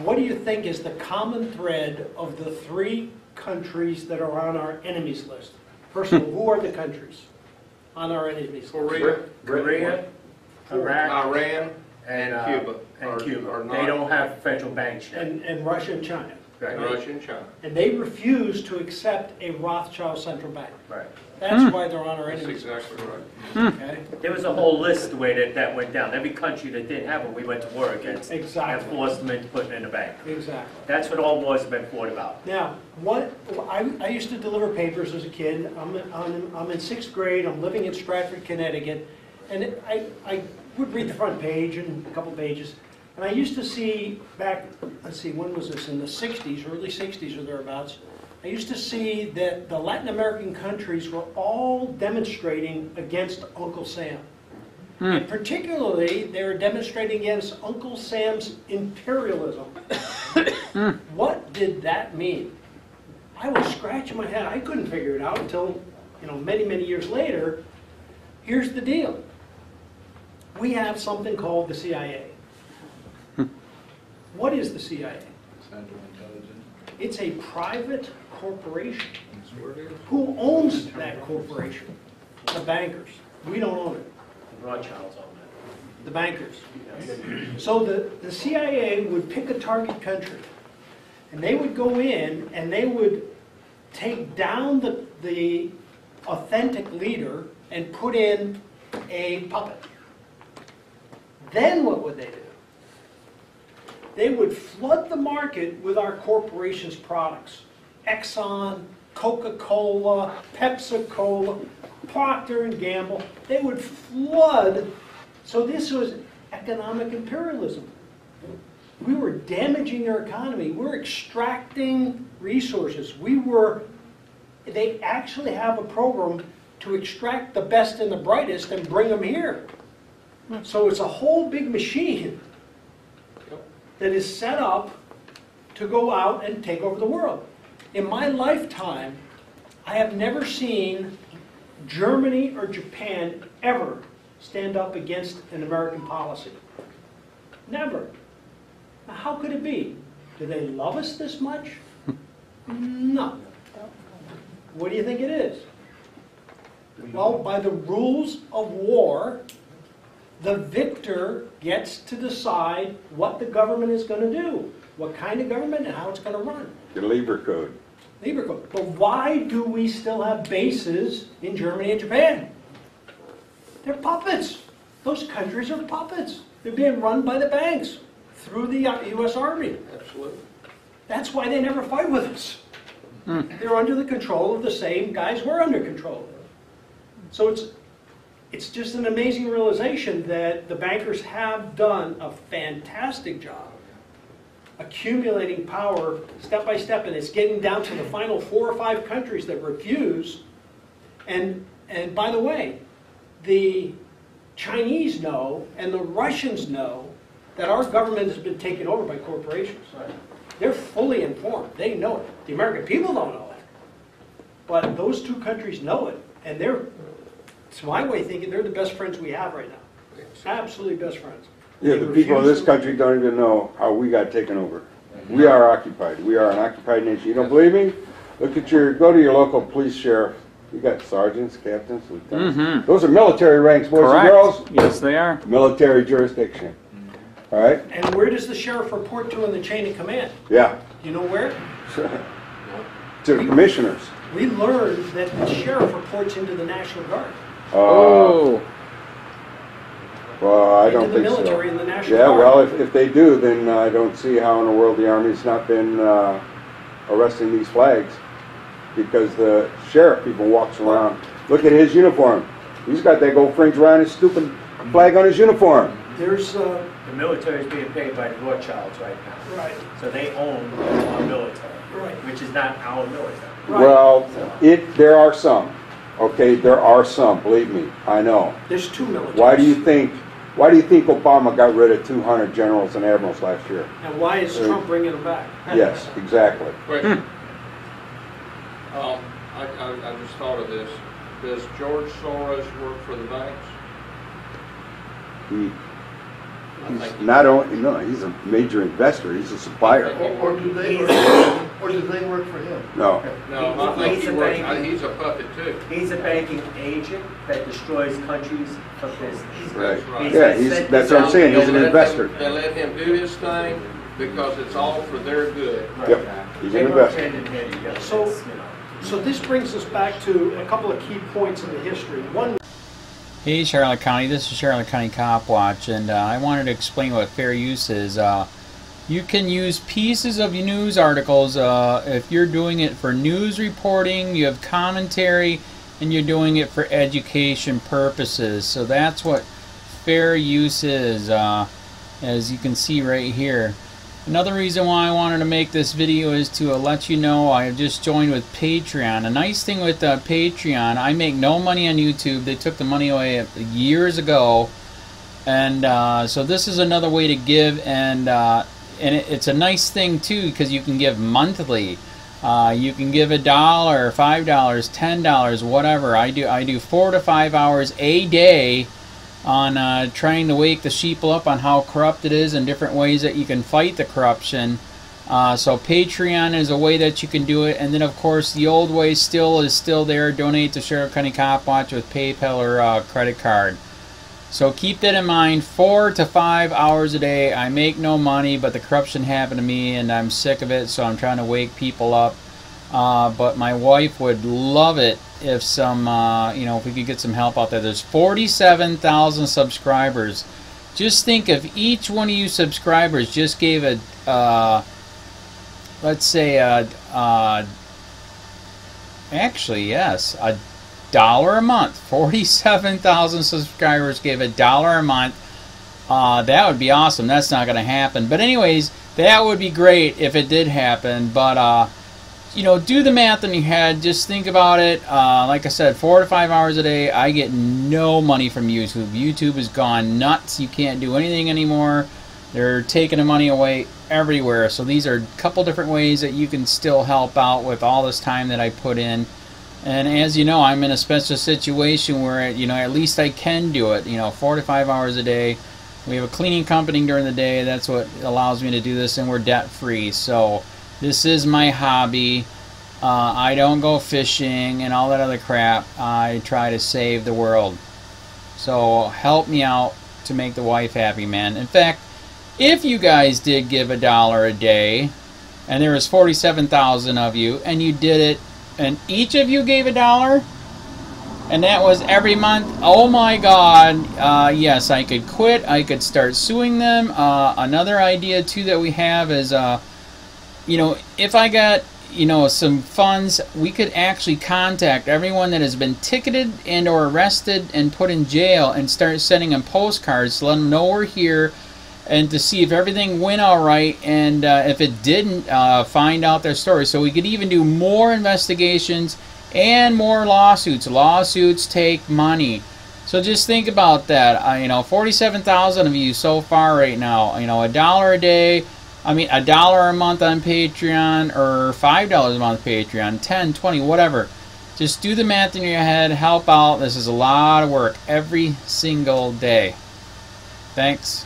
What do you think is the common thread of the three countries that are on our enemies list? First of all, who are the countries on our enemies list? Korea, Iraq, Iran, and Cuba. And Cuba. Are not, They don't have federal banks yet. And Russia and China. Right. Russia and China. And they refuse to accept a Rothschild central bank. Right. That's why they're on our That's enemies list. exactly right. Okay? There was a whole list the way that went down. Every country that didn't have it, we went to war against. Exactly. And forced them into putting in a bank. Exactly. That's what all wars have been fought about. Now, I used to deliver papers as a kid. I'm in 6th grade. I'm living in Stratford, Connecticut. And I would read the front page and a couple pages. And I used to see back, let's see, when was this? In the 60s, early 60s or thereabouts. I used to see that the Latin American countries were all demonstrating against Uncle Sam. And particularly, they were demonstrating against Uncle Sam's imperialism. What did that mean? I was scratching my head. I couldn't figure it out until, many, many years later. Here's the deal. We have something called the CIA. What is the CIA? Central Intelligence. It's a private corporation. Who owns that corporation? The bankers. We don't own it. The Rothschilds on that. The bankers. So the CIA would pick a target country, and they would go in and they would take down the authentic leader and put in a puppet. Then what would they do? They would flood the market with our corporation's products. Exxon, Coca-Cola, Pepsi-Cola, Procter & Gamble. They would flood. So this was economic imperialism. We were damaging their economy. We were extracting resources. They actually have a program to extract the best and the brightest and bring them here. So it's a whole big machine that is set up to go out and take over the world. In my lifetime, I have never seen Germany or Japan ever stand up against an American policy. Never. Now, how could it be? Do they love us this much? No. What do you think it is? Well, by the rules of war, the victor gets to decide what the government is going to do, what kind of government and how it's going to run. The Lieber Code. Lieber Code. But why do we still have bases in Germany and Japan? They're puppets. Those countries are puppets. They're being run by the banks through the U.S. Army. Absolutely. That's why they never fight with us. They're under the control of the same guys we're under control of. So it's just an amazing realization that the bankers have done a fantastic job accumulating power step by step, and it's getting down to the final 4 or 5 countries that refuse. And by the way, the Chinese know and the Russians know that our government has been taken over by corporations. They're fully informed. They know it. The American people don't know it. But those 2 countries know it, and to my way of thinking, they're the best friends we have right now. Absolutely best friends. Yeah, the people of this country don't even know how we got taken over. We are occupied. We are an occupied nation. You don't believe me? Go to your local police sheriff. You got sergeants, captains, lieutenants. Those are military ranks, boys and girls. Yes, they are. Military jurisdiction. All right? And where does the sheriff report to in the chain of command? Yeah. You know where? To the commissioners. We learned that the sheriff reports into the National Guard. Oh. Well, I don't Into the think military so. and the National Yeah, Guard. well, if they do, then I don't see how in the world the Army's not been arresting these flags, because the sheriff even walks around. Look at his uniform. He's got that gold fringe around his stupid flag on his uniform. There's The military is being paid by the Rothschilds right now. right. So they own our military, Right. which is not our military. Right. Well, there are some. Okay, there are some. Believe me, I know. There's 2 militaries. Why do you think Obama got rid of 200 generals and admirals last year? And why is Trump bringing them back? Yes, exactly. Wait. I just thought of this. Does George Soros work for the banks? He's not only, no, he's a major investor, he's a supplier. Or do they work for him? No. No, I think he's a puppet too. He's a banking agent that destroys countries for business. Right. Right. Yeah, that's what I'm saying, he's an investor. They let him do his thing because it's all for their good. Yep, he's They an work investor. hand in hand together. So- That's, you know. So this brings us back to a couple of key points in the history. One, Hey Charlotte County, this is Charlotte County Cop Watch, and I wanted to explain what fair use is. You can use pieces of news articles if you're doing it for news reporting, you have commentary, and you're doing it for education purposes. So that's what fair use is, as you can see right here. Another reason why I wanted to make this video is to let you know I have just joined with Patreon. A nice thing with Patreon, I make no money on YouTube. They took the money away years ago, and so this is another way to give, and it's a nice thing too because you can give monthly. You can give $1, $5, $10, whatever. I do 4 to 5 hours a day on trying to wake the sheeple up on how corrupt it is and different ways that you can fight the corruption. So Patreon is a way that you can do it, and then of course the old way is still there. Donate to Charlotte County Cop Watch with PayPal or credit card. So keep that in mind. 4 to 5 hours a day. I make no money, but the corruption happened to me, and I'm sick of it. So I'm trying to wake people up. But my wife would love it if if we could get some help out there. There's 47,000 subscribers. Just think if each one of you subscribers just gave let's say actually yes, $1 a month. 47,000 subscribers gave $1 a month. That would be awesome. That's not going to happen. But anyways, that would be great if it did happen. But do the math in your head. Just think about it. Like I said, 4 to 5 hours a day. I get no money from YouTube. YouTube has gone nuts. You can't do anything anymore. They're taking the money away everywhere. So these are a couple different ways that you can still help out with all this time that I put in. And as you know, I'm in a special situation where, at least I can do it. 4 to 5 hours a day. We have a cleaning company during the day. That's what allows me to do this, and we're debt free. So this is my hobby. I don't go fishing and all that other crap. I try to save the world. So help me out to make the wife happy, man. In fact, if you guys did give $1 a day, and there was 47,000 of you, and you did it, and each of you gave $1, and that was every month, oh my God, yes, I could quit. I could start suing them. Another idea too that we have is, if I got some funds, we could actually contact everyone that has been ticketed and or arrested and put in jail and start sending them postcards to let them know we're here, and to see if everything went all right, and if it didn't, find out their story. So we could even do more investigations and more lawsuits. Lawsuits take money. So just think about that. 47,000 of you so far right now. $1 a day. $1 a month on Patreon, or $5 a month Patreon, 10, 20, whatever. Just do the math in your head. Help out. This is a lot of work every single day. Thanks.